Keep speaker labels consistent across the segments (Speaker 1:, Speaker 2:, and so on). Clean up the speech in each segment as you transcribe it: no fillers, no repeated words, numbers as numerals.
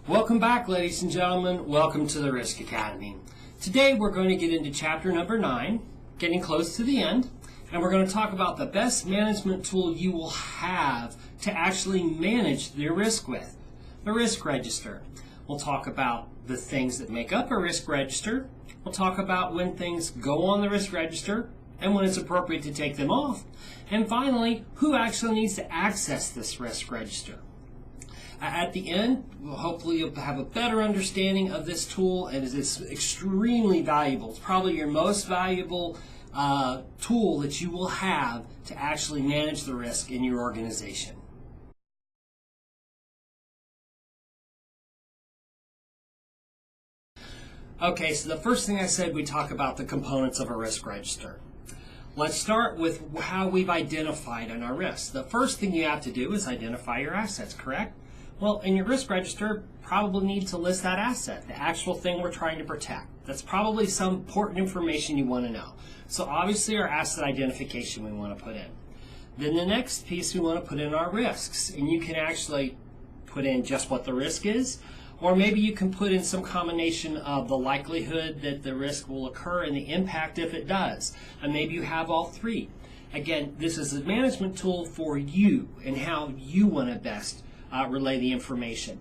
Speaker 1: Welcome back, ladies and gentlemen. Welcome to the Risk Academy. Today we're going to get into chapter number 9, getting close to the end, and we're going to talk about the best management tool you will have to actually manage your risk with, the risk register. We'll talk about the things that make up a risk register. We'll talk about when things go on the risk register and when it's appropriate to take them off. And finally, who actually needs to access this risk register. At the end, hopefully you'll have a better understanding of this tool, and it's extremely valuable. It's probably your most valuable tool that you will have to actually manage the risk in your organization. Okay, so the first thing I said, we talk about the components of a risk register. Let's start with how we've identified on our risks. The first thing you have to do is identify your assets, correct? Well, in your risk register, probably need to list that asset, the actual thing we're trying to protect. That's probably some important information you want to know. So obviously our asset identification we want to put in. Then the next piece we want to put in our risks, and you can actually put in just what the risk is, or maybe you can put in some combination of the likelihood that the risk will occur and the impact if it does. And maybe you have all three. Again, this is a management tool for you and how you want to best relay the information.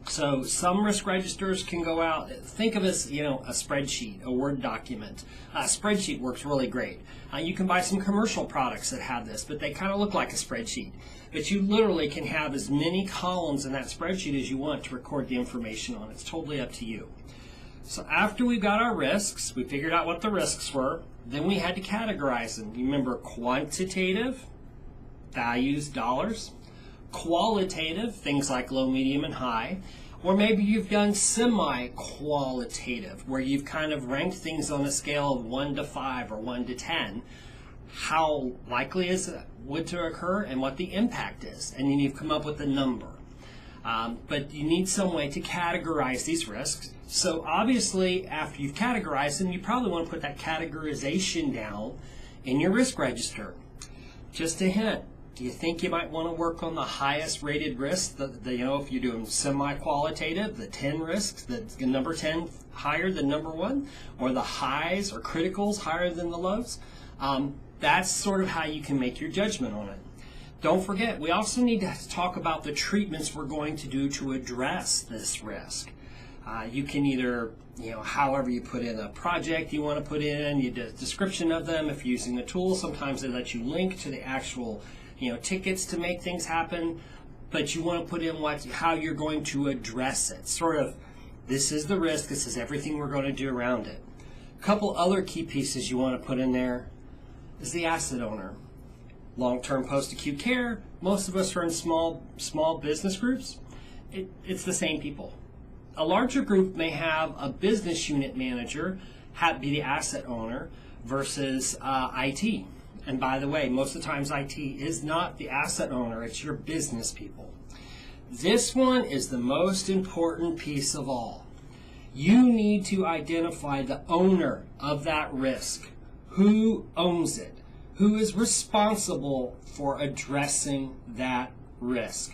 Speaker 1: So some risk registers can go out, think of it as, a spreadsheet, a Word document. A spreadsheet works really great. You can buy some commercial products that have this, but they kind of look like a spreadsheet. But you literally can have as many columns in that spreadsheet as you want to record the information on. It's totally up to you. So after we got our risks, we figured out what the risks were, then we had to categorize them. You remember quantitative, values, dollars. Qualitative, things like low, medium, and high. Or maybe you've done semi-qualitative, where you've kind of ranked things on a scale of 1 to 5 or 1 to 10. How likely is it would to occur and what the impact is. And then you've come up with a number. But you need some way to categorize these risks. So obviously, after you've categorized them, you probably want to put that categorization down in your risk register. Just a hint. Do you think you might want to work on the highest rated risks? If you're doing semi-qualitative, the 10 risks, the number 10 higher than number 1, or the highs or criticals higher than the lows? That's sort of how you can make your judgment on it. Don't forget, we also need to talk about the treatments we're going to do to address this risk. You can either, however you put in a project you want to put in, you do a description of them. If you're using a tool, sometimes they let you link to the actual tickets to make things happen, but you want to put in how you're going to address it. Sort of, this is the risk, this is everything we're going to do around it. A couple other key pieces you want to put in there is the asset owner. Long-term post-acute care, most of us are in small business groups. It's the same people. A larger group may have a business unit manager be the asset owner versus IT. And by the way, most of the times IT is not the asset owner, it's your business people. This one is the most important piece of all. You need to identify the owner of that risk. Who owns it? Who is responsible for addressing that risk?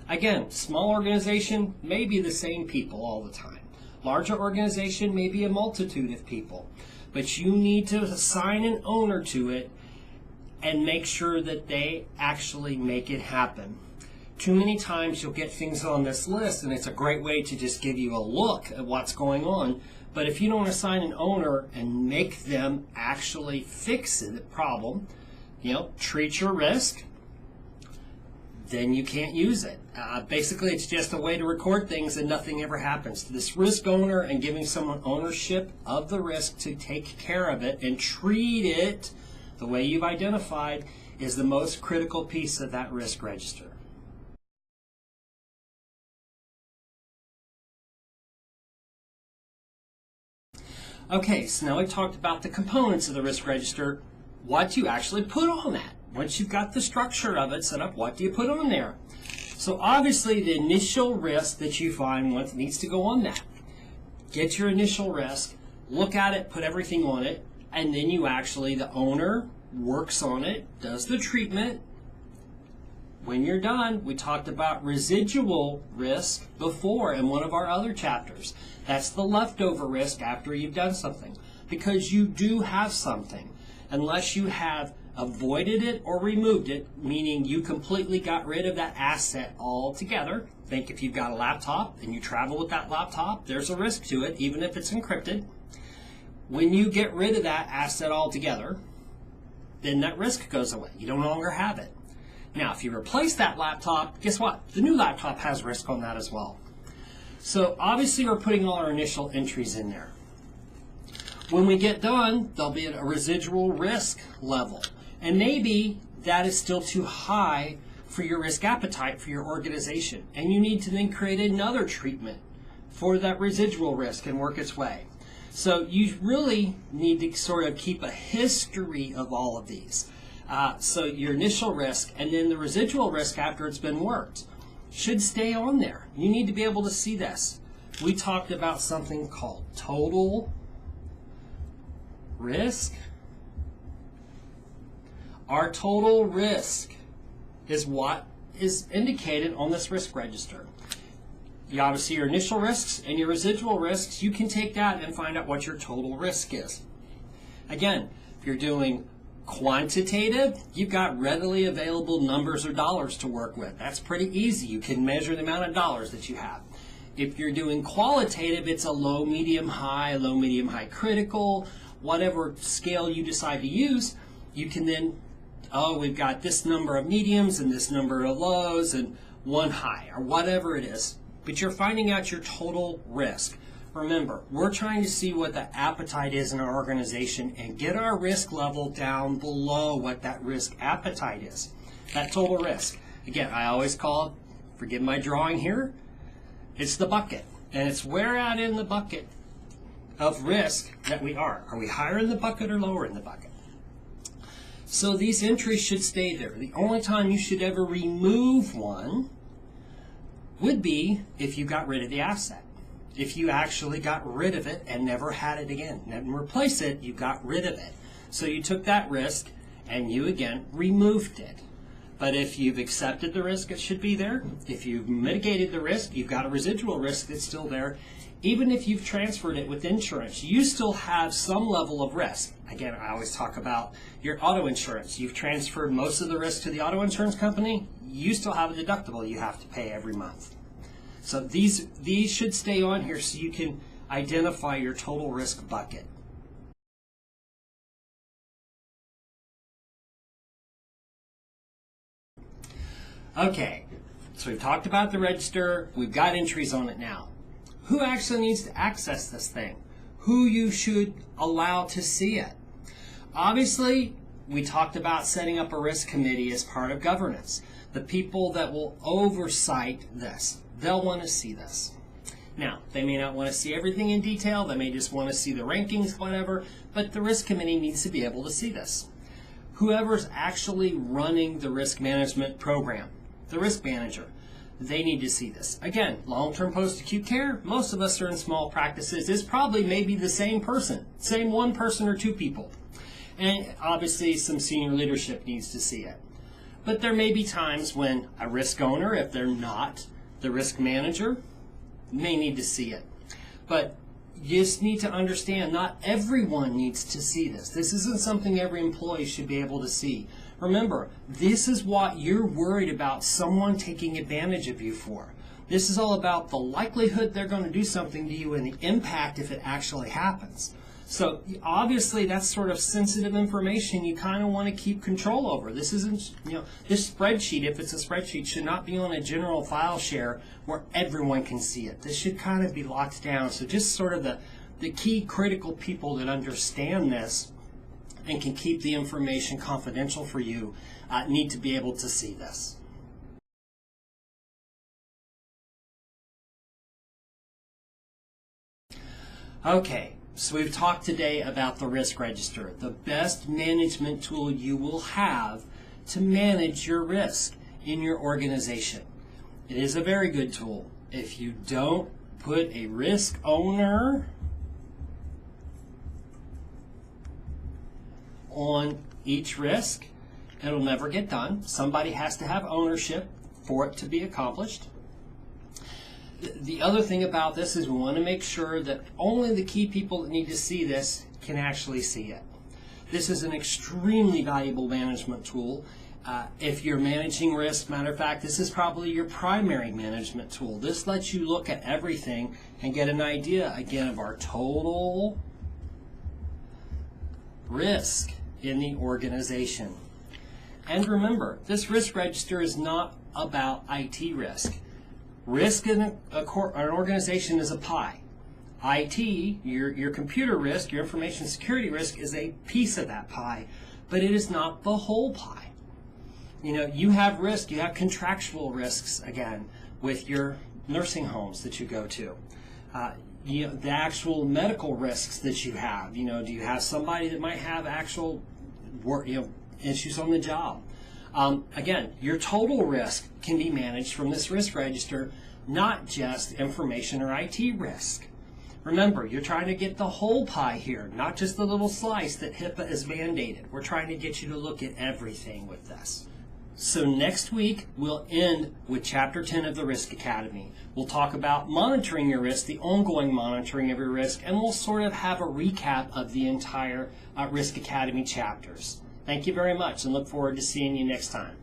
Speaker 1: Again, small organization may be the same people all the time. Larger organization may be a multitude of people. But you need to assign an owner to it and make sure that they actually make it happen. Too many times you'll get things on this list, and it's a great way to just give you a look at what's going on. But if you don't assign an owner and make them actually fix the problem, treat your risk, then you can't use it. Basically, it's just a way to record things and nothing ever happens. This risk owner and giving someone ownership of the risk to take care of it and treat it the way you've identified is the most critical piece of that risk register. Okay, so now we talked about the components of the risk register. What do you actually put on that? Once you've got the structure of it set up, what do you put on there? So obviously the initial risk that you find needs to go on that. Get your initial risk, look at it, put everything on it, and then the owner works on it, does the treatment, When you're done, we talked about residual risk before in one of our other chapters. That's the leftover risk after you've done something. Because you do have something. Unless you have avoided it or removed it, meaning you completely got rid of that asset altogether. Think if you've got a laptop and you travel with that laptop, there's a risk to it, even if it's encrypted. When you get rid of that asset altogether, then that risk goes away. You no longer have it. Now, if you replace that laptop, guess what? The new laptop has risk on that as well. So obviously we're putting all our initial entries in there. When we get done, there'll be a residual risk level. And maybe that is still too high for your risk appetite for your organization. And you need to then create another treatment for that residual risk and work its way. So you really need to sort of keep a history of all of these. So your initial risk and then the residual risk after it's been worked should stay on there. You need to be able to see this. We talked about something called total risk. Our total risk is what is indicated on this risk register. You obviously your initial risks and your residual risks, you can take that and find out what your total risk is. Again, if you're doing quantitative, you've got readily available numbers or dollars to work with. That's pretty easy. You can measure the amount of dollars that you have. If you're doing qualitative, it's a low, medium, high critical, whatever scale you decide to use. You can then, we've got this number of mediums and this number of lows and one high or whatever it is. But you're finding out your total risk. Remember, we're trying to see what the appetite is in our organization and get our risk level down below what that risk appetite is. That total risk. Again, I always call it, forgive my drawing here, it's the bucket. And it's where out in the bucket of risk that we are. Are we higher in the bucket or lower in the bucket? So these entries should stay there. The only time you should ever remove one would be if you got rid of the asset. If you actually got rid of it and never had it again, and replace it, you got rid of it. So you took that risk and you again removed it. But if you've accepted the risk, it should be there. If you've mitigated the risk, you've got a residual risk that's still there. Even if you've transferred it with insurance, you still have some level of risk. Again, I always talk about your auto insurance. You've transferred most of the risk to the auto insurance company. You still have a deductible you have to pay every month. So these should stay on here so you can identify your total risk bucket. Okay, so we've talked about the register. We've got entries on it now. Who actually needs to access this thing? Who you should allow to see it? Obviously, we talked about setting up a risk committee as part of governance. The people that will oversight this, they'll want to see this. Now, they may not want to see everything in detail. They may just want to see the rankings, whatever, but the risk committee needs to be able to see this. Whoever's actually running the risk management program, the risk manager, they need to see this. Again, long-term post-acute care, most of us are in small practices. It's probably maybe the same person, same one person or two people. And obviously some senior leadership needs to see it. But there may be times when a risk owner, if they're not the risk manager, may need to see it. But you just need to understand not everyone needs to see this. This isn't something every employee should be able to see. Remember, this is what you're worried about someone taking advantage of you for. This is all about the likelihood they're going to do something to you and the impact if it actually happens. So obviously that's sort of sensitive information you kind of want to keep control over. This isn't, this spreadsheet, if it's a spreadsheet, should not be on a general file share where everyone can see it. This should kind of be locked down. So just sort of the key critical people that understand this and can keep the information confidential for you need to be able to see this. Okay. So we've talked today about the risk register, the best management tool you will have to manage your risk in your organization. It is a very good tool. If you don't put a risk owner on each risk, It'll never get done. Somebody has to have ownership for it to be accomplished. The other thing about this is we want to make sure that only the key people that need to see this can actually see it. This is an extremely valuable management tool. If you're managing risk, matter of fact, this is probably your primary management tool. This lets you look at everything and get an idea, again, of our total risk in the organization. And remember, this risk register is not about IT risk. Risk in an organization is a pie. IT, your computer risk, your information security risk, is a piece of that pie, but it is not the whole pie. You know, you have risk, you have contractual risks, again, with your nursing homes that you go to. The actual medical risks that you have. Do you have somebody that might have actual issues on the job? Again, your total risk can be managed from this risk register, not just information or IT risk. Remember, you're trying to get the whole pie here, not just the little slice that HIPAA is mandated. We're trying to get you to look at everything with this. So next week, we'll end with Chapter 10 of the Risk Academy. We'll talk about monitoring your risk, the ongoing monitoring of your risk, and we'll sort of have a recap of the entire Risk Academy chapters. Thank you very much, and look forward to seeing you next time.